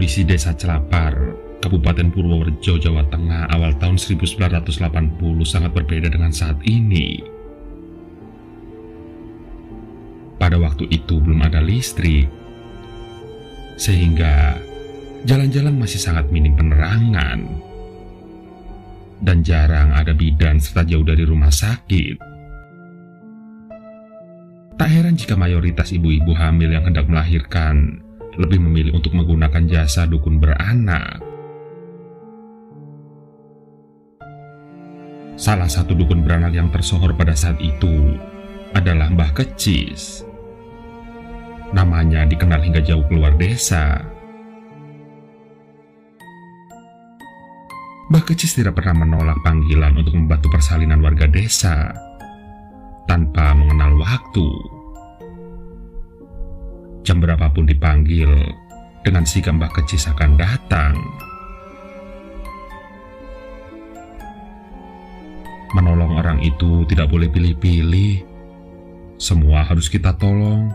Kondisi desa Celapar, Kabupaten Purworejo, Jawa Tengah awal tahun 1980 sangat berbeda dengan saat ini. Pada waktu itu belum ada listrik, sehingga jalan-jalan masih sangat minim penerangan, dan jarang ada bidan serta jauh dari rumah sakit. Tak heran jika mayoritas ibu-ibu hamil yang hendak melahirkan lebih memilih untuk menggunakan jasa dukun beranak. Salah satu dukun beranak yang tersohor pada saat itu adalah Mbah Kecis. Namanya dikenal hingga jauh keluar desa. Mbah Kecis tidak pernah menolak panggilan untuk membantu persalinan warga desa tanpa mengenal waktu. Jam berapapun dipanggil, dengan sigap Mbah Kecis akan datang. Menolong orang itu tidak boleh pilih-pilih. Semua harus kita tolong,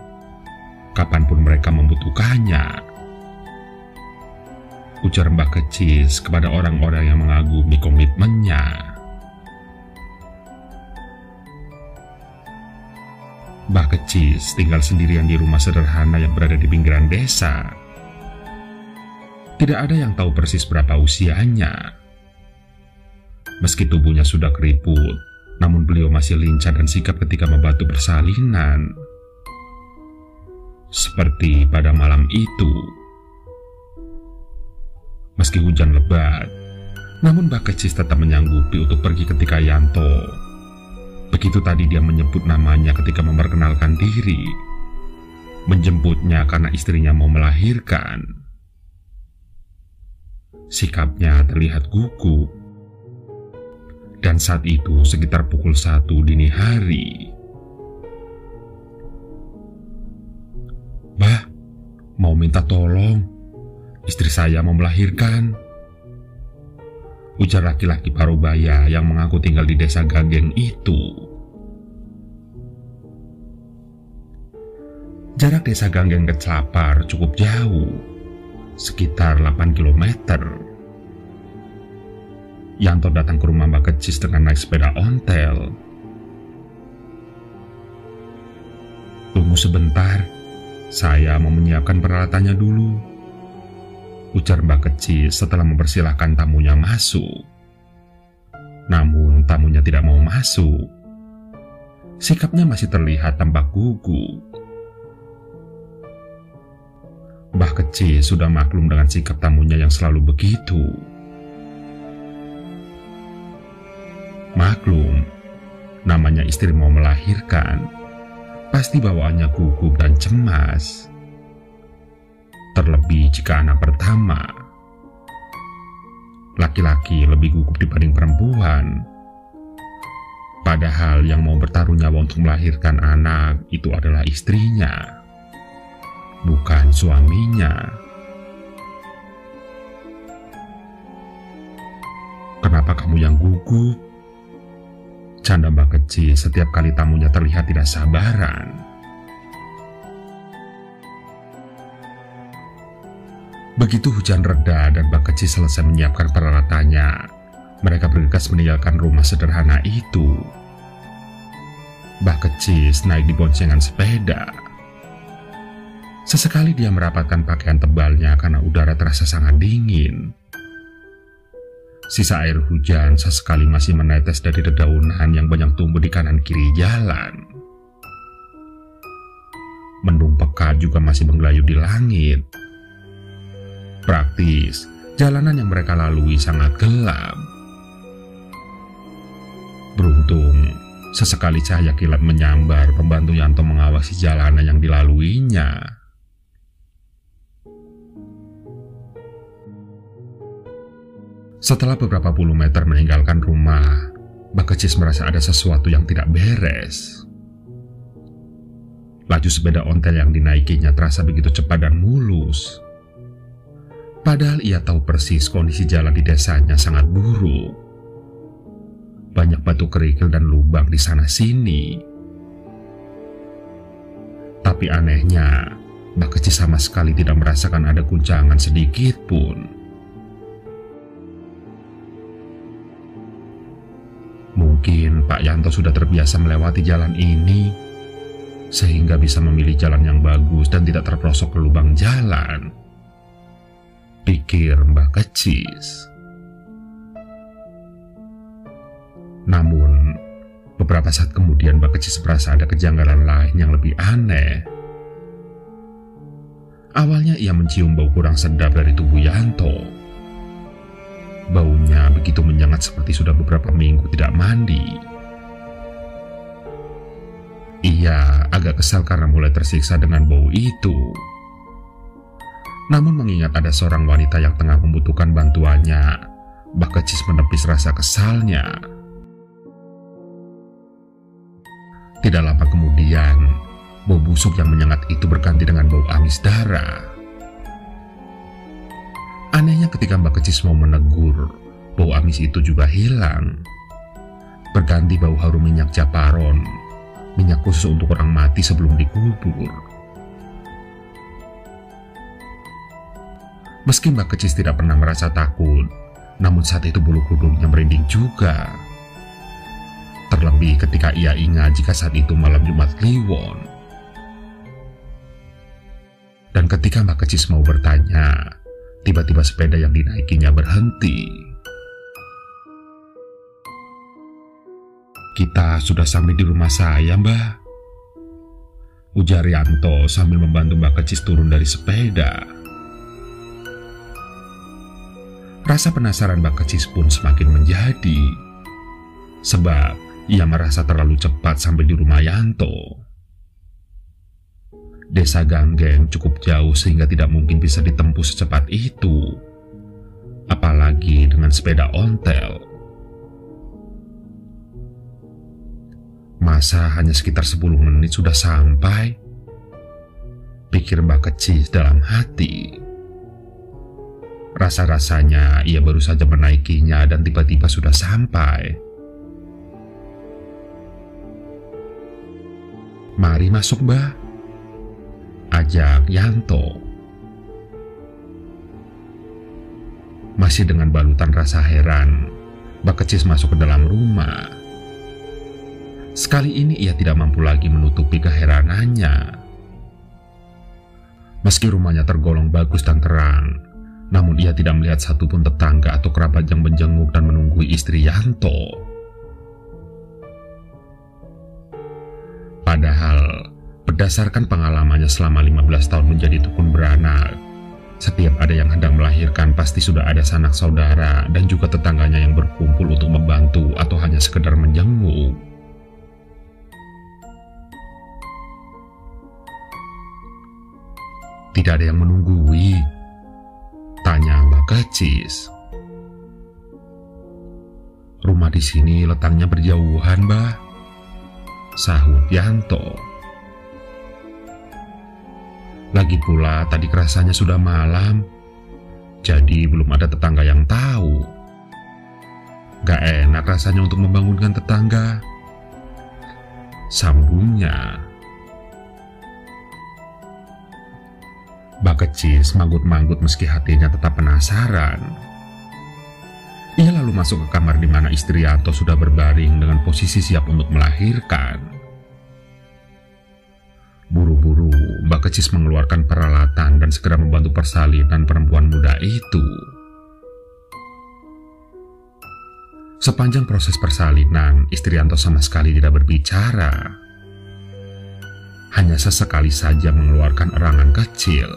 kapanpun mereka membutuhkannya. Ujar Mbah Kecis kepada orang-orang yang mengagumi komitmennya. Mbah Kecis tinggal sendirian di rumah sederhana yang berada di pinggiran desa. Tidak ada yang tahu persis berapa usianya. Meski tubuhnya sudah keriput, namun beliau masih lincah dan sigap ketika membantu persalinan. Seperti pada malam itu. Meski hujan lebat, namun Mbah Kecis tetap menyanggupi untuk pergi ketika Yanto. Begitu tadi dia menyebut namanya ketika memperkenalkan diri, menjemputnya karena istrinya mau melahirkan. Sikapnya terlihat gugup. Dan saat itu sekitar pukul 1 dini hari. "Mbah, mau minta tolong, istri saya mau melahirkan," ujar laki-laki parubaya yang mengaku tinggal di desa Gageng itu. Jarak desa Gageng ke Celapar cukup jauh, sekitar 8 km. Yanto datang ke rumah Mbah Kecis dengan naik sepeda ontel. "Tunggu sebentar, saya mau menyiapkan peralatannya dulu," ujar Mbah Kecis setelah mempersilahkan tamunya masuk. Namun tamunya tidak mau masuk. Sikapnya masih terlihat tampak gugup. Mbah Kecis sudah maklum dengan sikap tamunya yang selalu begitu. Maklum, namanya istri mau melahirkan, pasti bawaannya gugup dan cemas. Terlebih jika anak pertama. Laki-laki lebih gugup dibanding perempuan. Padahal yang mau bertaruh nyawa untuk melahirkan anak itu adalah istrinya, bukan suaminya. "Kenapa kamu yang gugup?" canda Mbah Kecis setiap kali tamunya terlihat tidak sabaran. Begitu hujan reda dan Mbah Kecis selesai menyiapkan peralatannya, mereka bergegas meninggalkan rumah sederhana itu. Mbah Kecis naik di boncengan sepeda. Sesekali dia merapatkan pakaian tebalnya karena udara terasa sangat dingin. Sisa air hujan sesekali masih menetes dari dedaunan yang banyak tumbuh di kanan kiri jalan. Mendung pekat juga masih menggelayut di langit. Praktis, jalanan yang mereka lalui sangat gelap. Beruntung, sesekali cahaya kilat menyambar membantu Yanto mengawasi jalanan yang dilaluinya. Setelah beberapa puluh meter meninggalkan rumah, Mbah Kecis merasa ada sesuatu yang tidak beres. Laju sepeda ontel yang dinaikinya terasa begitu cepat dan mulus. Padahal ia tahu persis kondisi jalan di desanya sangat buruk. Banyak batu kerikil dan lubang di sana-sini. Tapi anehnya, Mbak Keci sama sekali tidak merasakan ada guncangan sedikit pun. Mungkin Pak Yanto sudah terbiasa melewati jalan ini, sehingga bisa memilih jalan yang bagus dan tidak terperosok ke lubang jalan, pikir Mbak Kecis. Namun, beberapa saat kemudian Mbak Kecis merasa ada kejanggalan lain yang lebih aneh. Awalnya ia mencium bau kurang sedap dari tubuh Yanto. Baunya begitu menyengat seperti sudah beberapa minggu tidak mandi. Ia agak kesal karena mulai tersiksa dengan bau itu. Namun mengingat ada seorang wanita yang tengah membutuhkan bantuannya, Mbak Kecis menepis rasa kesalnya. Tidak lama kemudian, bau busuk yang menyengat itu berganti dengan bau amis darah. Anehnya ketika Mbak Kecis mau menegur, bau amis itu juga hilang. Berganti bau harum minyak japaron, minyak khusus untuk orang mati sebelum dikubur. Meski Mbak Kecis tidak pernah merasa takut, namun saat itu bulu kuduknya merinding juga. Terlebih ketika ia ingat jika saat itu malam Jumat Kliwon. Dan ketika Mbak Kecis mau bertanya, tiba-tiba sepeda yang dinaikinya berhenti. "Kita sudah sampai di rumah saya, Mbak," ujar Yanto sambil membantu Mbak Kecis turun dari sepeda. Rasa penasaran Mbak Kecis pun semakin menjadi, sebab ia merasa terlalu cepat sampai di rumah Yanto. Desa Ganggeng cukup jauh sehingga tidak mungkin bisa ditempuh secepat itu, apalagi dengan sepeda ontel. Masa hanya sekitar 10 menit sudah sampai? Pikir Mbak Kecis dalam hati. Rasa-rasanya ia baru saja menaikinya dan tiba-tiba sudah sampai. "Mari masuk, Mbak," ajak Yanto. Masih dengan balutan rasa heran, Mbak Kecis masuk ke dalam rumah. Sekali ini ia tidak mampu lagi menutupi keheranannya. Meski rumahnya tergolong bagus dan terang, namun ia tidak melihat satupun tetangga atau kerabat yang menjenguk dan menunggui istri Yanto. Padahal, berdasarkan pengalamannya selama 15 tahun menjadi dukun beranak, setiap ada yang hendak melahirkan pasti sudah ada sanak saudara dan juga tetangganya yang berkumpul untuk membantu atau hanya sekedar menjenguk. "Tidak ada yang menunggui?" tanya Mbak Kecis. "Rumah di sini letaknya berjauhan, Mbak," sahut Yanto. "Lagi pula tadi kerasanya sudah malam, jadi belum ada tetangga yang tahu. Gak enak rasanya untuk membangunkan tetangga," sambungnya. Mbak Kecis manggut-manggut meski hatinya tetap penasaran. Ia lalu masuk ke kamar di mana istri Yanto sudah berbaring dengan posisi siap untuk melahirkan. Buru-buru, Mbak Kecis mengeluarkan peralatan dan segera membantu persalinan perempuan muda itu. Sepanjang proses persalinan, istri Yanto sama sekali tidak berbicara. Hanya sesekali saja mengeluarkan erangan kecil.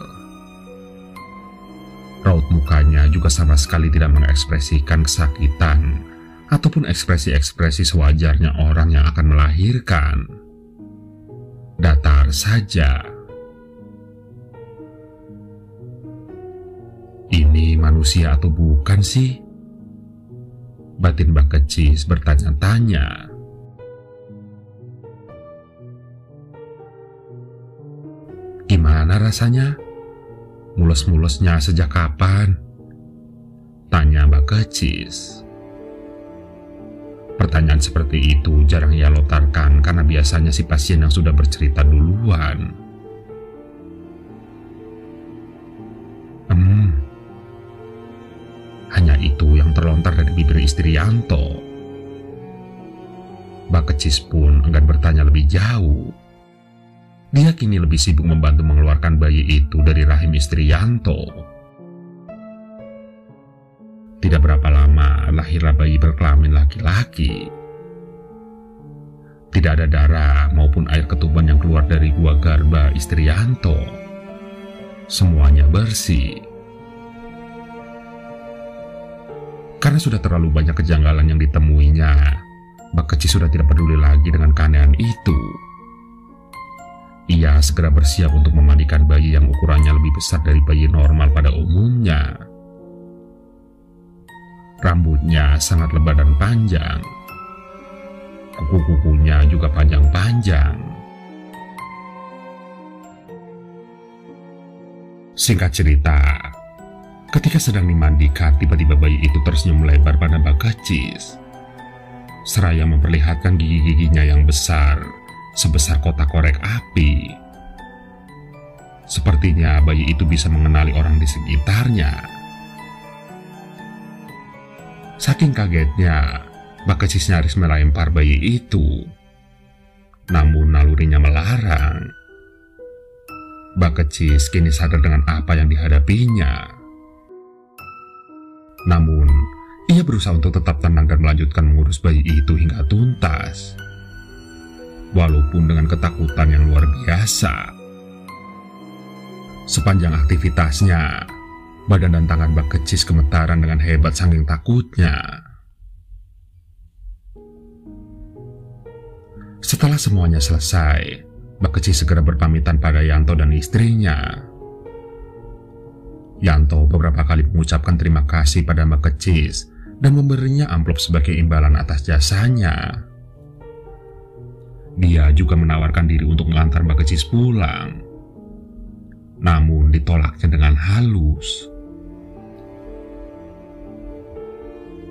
Raut mukanya juga sama sekali tidak mengekspresikan kesakitan ataupun ekspresi-ekspresi sewajarnya orang yang akan melahirkan. Datar saja. "Ini manusia atau bukan sih?" batin Mbak Kecis bertanya-tanya. "Gimana rasanya? Mules-mulesnya sejak kapan?" tanya Mbak Kecis. Pertanyaan seperti itu jarang ia lontarkan karena biasanya si pasien yang sudah bercerita duluan. itu yang terlontar dari bibir istri Yanto. Mbak Kecis pun enggan bertanya lebih jauh. Dia kini lebih sibuk membantu mengeluarkan bayi itu dari rahim istri Yanto. Tidak berapa lama lahirlah bayi berkelamin laki-laki. Tidak ada darah maupun air ketuban yang keluar dari gua garba istri Yanto. Semuanya bersih. Karena sudah terlalu banyak kejanggalan yang ditemuinya, Mbak Kecis sudah tidak peduli lagi dengan keanehan itu. Ia segera bersiap untuk memandikan bayi yang ukurannya lebih besar dari bayi normal pada umumnya. Rambutnya sangat lebat dan panjang. Kuku-kukunya juga panjang-panjang. Singkat cerita, ketika sedang dimandikan, tiba-tiba bayi itu tersenyum lebar pada Mbak Kecis, seraya memperlihatkan gigi-giginya yang besar, sebesar kotak korek api. Sepertinya bayi itu bisa mengenali orang di sekitarnya. Saking kagetnya, Mbak Kecis nyaris melempar bayi itu. Namun nalurinya melarang. Mbak Kecis kini sadar dengan apa yang dihadapinya. Namun, ia berusaha untuk tetap tenang dan melanjutkan mengurus bayi itu hingga tuntas. Walaupun dengan ketakutan yang luar biasa. Sepanjang aktivitasnya, badan dan tangan Mbak Kecis gemetaran dengan hebat saking takutnya. Setelah semuanya selesai, Mbak Kecis segera berpamitan pada Yanto dan istrinya. Yanto beberapa kali mengucapkan terima kasih pada Mbak Kecis dan memberinya amplop sebagai imbalan atas jasanya. Dia juga menawarkan diri untuk mengantar Mbak Kecis pulang. Namun ditolaknya dengan halus.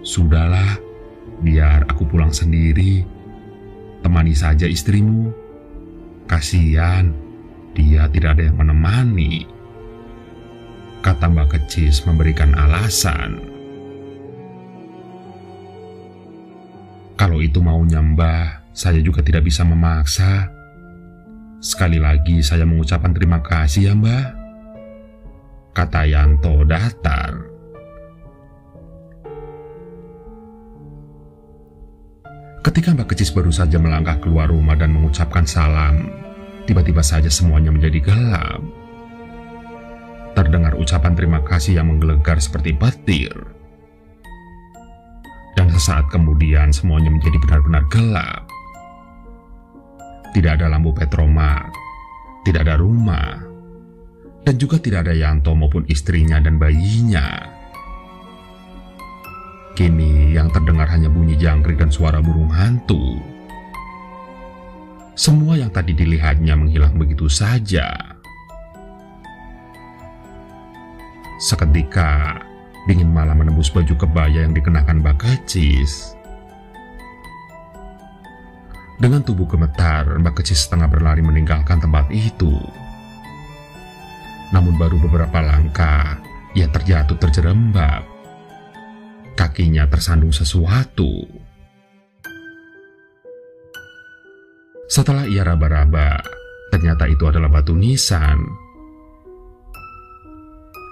"Sudahlah, biar aku pulang sendiri. Temani saja istrimu. Kasihan, dia tidak ada yang menemani," kata Mbak Kecis memberikan alasan. "Kalau itu maunya Mbah, saya juga tidak bisa memaksa. Sekali lagi saya mengucapkan terima kasih ya Mbah," kata Yanto datar. Ketika Mbak Kecis baru saja melangkah keluar rumah dan mengucapkan salam, tiba-tiba saja semuanya menjadi gelap. Terdengar ucapan terima kasih yang menggelegar seperti petir. Dan sesaat kemudian semuanya menjadi benar-benar gelap. Tidak ada lampu petromak, tidak ada rumah, dan juga tidak ada Yanto maupun istrinya dan bayinya. Kini yang terdengar hanya bunyi jangkrik dan suara burung hantu. Semua yang tadi dilihatnya menghilang begitu saja. Seketika, dingin malam menembus baju kebaya yang dikenakan Mbak Kecis. Dengan tubuh gemetar, Mbak Kecis setengah berlari meninggalkan tempat itu. Namun baru beberapa langkah, ia terjatuh terjerembab. Kakinya tersandung sesuatu. Setelah ia raba-raba, ternyata itu adalah batu nisan.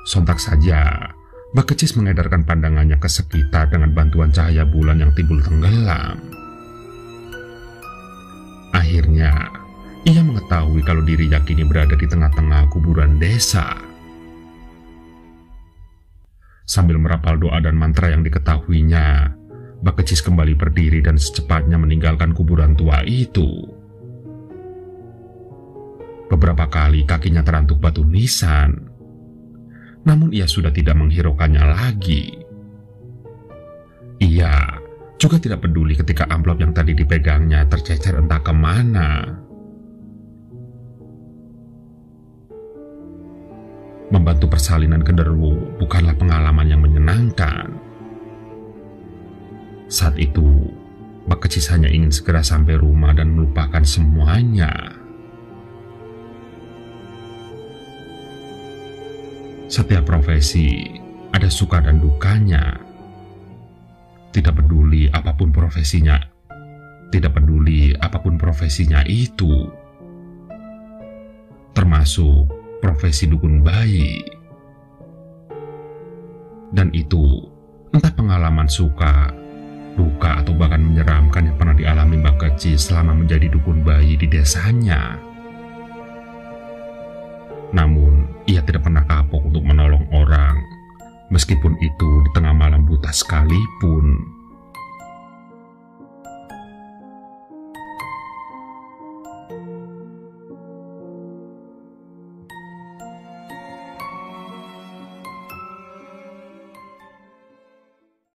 Sontak saja, Mbak Kecis mengedarkan pandangannya ke sekitar dengan bantuan cahaya bulan yang timbul tenggelam. Akhirnya, ia mengetahui kalau dirinya kini berada di tengah-tengah kuburan desa. Sambil merapal doa dan mantra yang diketahuinya, Mbak Kecis kembali berdiri dan secepatnya meninggalkan kuburan tua itu. Beberapa kali kakinya terantuk batu nisan, namun ia sudah tidak menghiraukannya lagi. Ia juga tidak peduli ketika amplop yang tadi dipegangnya tercecer entah kemana. Membantu persalinan genderuwo bukanlah pengalaman yang menyenangkan. Saat itu, Mbak Kecis hanya ingin segera sampai rumah dan melupakan semuanya. Setiap profesi ada suka dan dukanya. Tidak peduli apapun profesinya, itu, termasuk profesi dukun bayi. Dan itu entah pengalaman suka, duka, atau bahkan menyeramkan yang pernah dialami Mbak Keci selama menjadi dukun bayi di desanya. Namun, ia tidak pernah kapok untuk menolong orang, meskipun itu di tengah malam buta sekalipun.